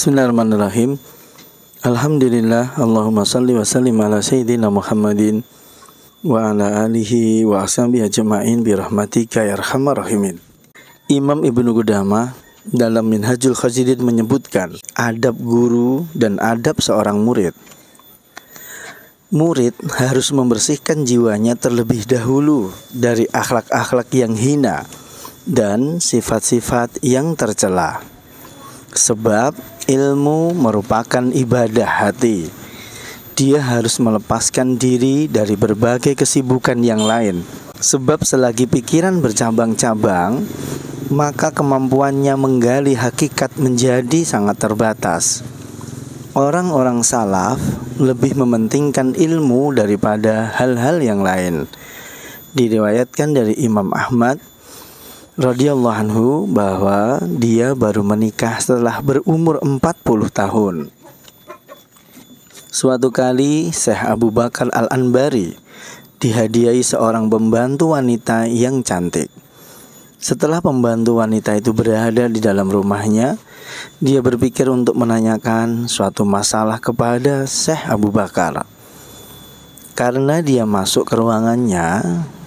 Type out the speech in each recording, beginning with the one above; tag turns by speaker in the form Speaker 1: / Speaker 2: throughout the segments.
Speaker 1: Bismillahirrahmanirrahim. Alhamdulillah, Allahumma salli wa sallim ala sayyidina Muhammadin wa ala alihi wa ashabihi ajma'in bi rahmatika ya arhamar rahimin. Imam Ibnu Qudamah dalam Minhajul Khazidin menyebutkan adab guru dan adab seorang murid. Murid harus membersihkan jiwanya terlebih dahulu dari akhlak-akhlak yang hina dan sifat-sifat yang tercela. Sebab ilmu merupakan ibadah hati. Dia harus melepaskan diri dari berbagai kesibukan yang lain. Sebab selagi pikiran bercabang-cabang, maka kemampuannya menggali hakikat menjadi sangat terbatas. Orang-orang salaf lebih mementingkan ilmu daripada hal-hal yang lain. Diriwayatkan dari Imam Ahmad radhiyallahu anhu bahwa dia baru menikah setelah berumur 40 tahun. Suatu kali Syekh Abu Bakar Al-Anbari dihadiahi seorang pembantu wanita yang cantik. Setelah pembantu wanita itu berada di dalam rumahnya, dia berpikir untuk menanyakan suatu masalah kepada Syekh Abu Bakar. Karena dia masuk ke ruangannya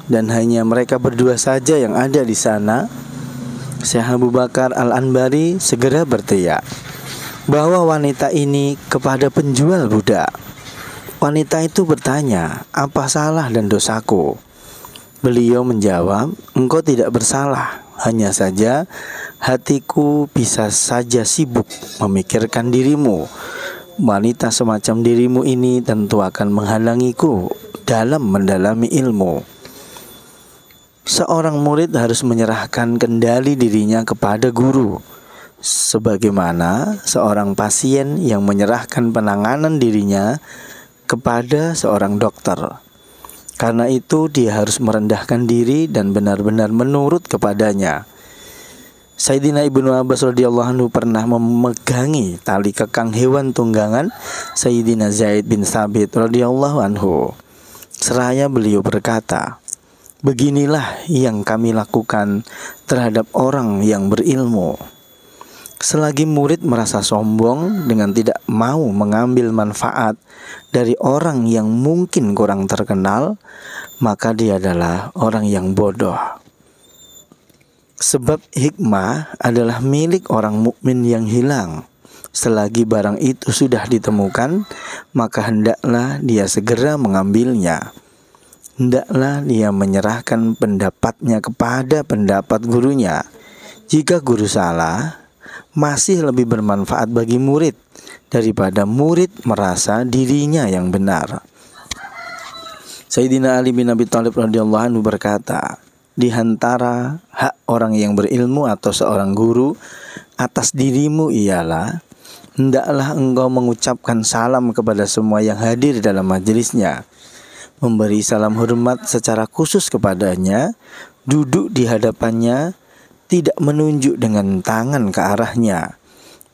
Speaker 1: dan hanya mereka berdua saja yang ada di sana, Syekh Abu Bakar Al-Anbari segera berteriak bahwa wanita ini kepada penjual budak. Wanita itu bertanya, "Apa salah dan dosaku?" Beliau menjawab, "Engkau tidak bersalah, hanya saja hatiku bisa saja sibuk memikirkan dirimu. Wanita semacam dirimu ini tentu akan menghalangiku dalam mendalami ilmu." Seorang murid harus menyerahkan kendali dirinya kepada guru, sebagaimana seorang pasien yang menyerahkan penanganan dirinya kepada seorang dokter. Karena itu dia harus merendahkan diri dan benar-benar menurut kepadanya. Sayyidina Ibnu Abbas radhiyallahu anhu pernah memegangi tali kekang hewan tunggangan Sayyidina Zaid bin Thabit radhiyallahu anhu. Seraya beliau berkata, "Beginilah yang kami lakukan terhadap orang yang berilmu." Selagi murid merasa sombong dengan tidak mau mengambil manfaat dari orang yang mungkin kurang terkenal, maka dia adalah orang yang bodoh. Sebab hikmah adalah milik orang mukmin yang hilang. Selagi barang itu sudah ditemukan, maka hendaklah dia segera mengambilnya. Hendaklah dia menyerahkan pendapatnya kepada pendapat gurunya. Jika guru salah, masih lebih bermanfaat bagi murid daripada murid merasa dirinya yang benar. Sayyidina Ali bin Abi Thalib radhiyallahu anhu berkata, "Di antara hak orang yang berilmu atau seorang guru atas dirimu ialah hendaklah engkau mengucapkan salam kepada semua yang hadir dalam majelisnya, memberi salam hormat secara khusus kepadanya, duduk di hadapannya, tidak menunjuk dengan tangan ke arahnya,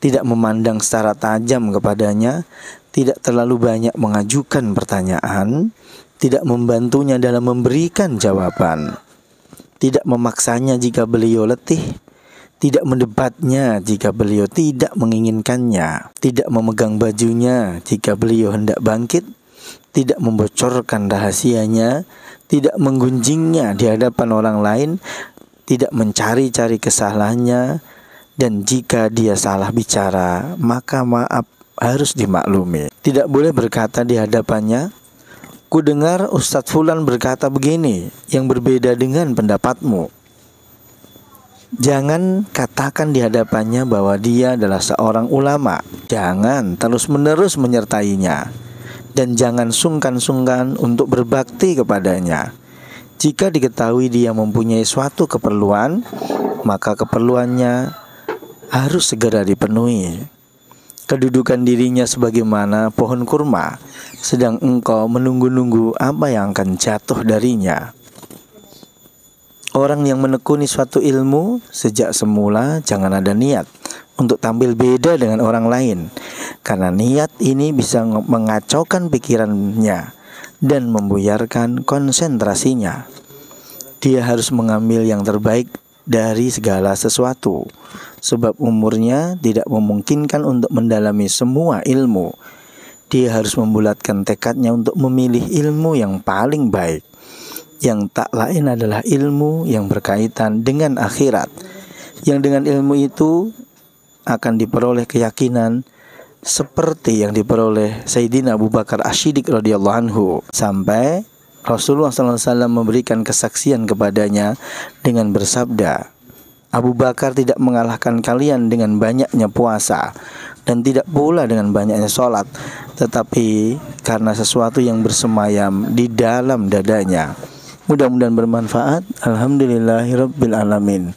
Speaker 1: tidak memandang secara tajam kepadanya, tidak terlalu banyak mengajukan pertanyaan, tidak membantunya dalam memberikan jawaban, tidak memaksanya jika beliau letih, tidak mendebatnya jika beliau tidak menginginkannya, tidak memegang bajunya jika beliau hendak bangkit, tidak membocorkan rahasianya, tidak menggunjingnya di hadapan orang lain, tidak mencari-cari kesalahannya, dan jika dia salah bicara, maka maaf harus dimaklumi. Tidak boleh berkata di hadapannya, 'Kudengar Ustadz Fulan berkata begini, yang berbeda dengan pendapatmu.' Jangan katakan di hadapannya bahwa dia adalah seorang ulama. Jangan terus-menerus menyertainya. Dan jangan sungkan-sungkan untuk berbakti kepadanya. Jika diketahui dia mempunyai suatu keperluan, maka keperluannya harus segera dipenuhi. Kedudukan dirinya sebagaimana pohon kurma, sedang engkau menunggu-nunggu apa yang akan jatuh darinya. Orang yang menekuni suatu ilmu sejak semula jangan ada niat untuk tampil beda dengan orang lain, karena niat ini bisa mengacaukan pikirannya dan membuyarkan konsentrasinya. Dia harus mengambil yang terbaik dari segala sesuatu, sebab umurnya tidak memungkinkan untuk mendalami semua ilmu. Dia harus membulatkan tekadnya untuk memilih ilmu yang paling baik, yang tak lain adalah ilmu yang berkaitan dengan akhirat, yang dengan ilmu itu akan diperoleh keyakinan seperti yang diperoleh Sayyidina Abu Bakar As-Siddiq radhiyallahu anhu, sampai Rasulullah SAW memberikan kesaksian kepadanya dengan bersabda, Abu Bakar tidak mengalahkan kalian dengan banyaknya puasa dan tidak pula dengan banyaknya sholat, tetapi karena sesuatu yang bersemayam di dalam dadanya. Mudah-mudahan bermanfaat. Alhamdulillahirabbil alamin.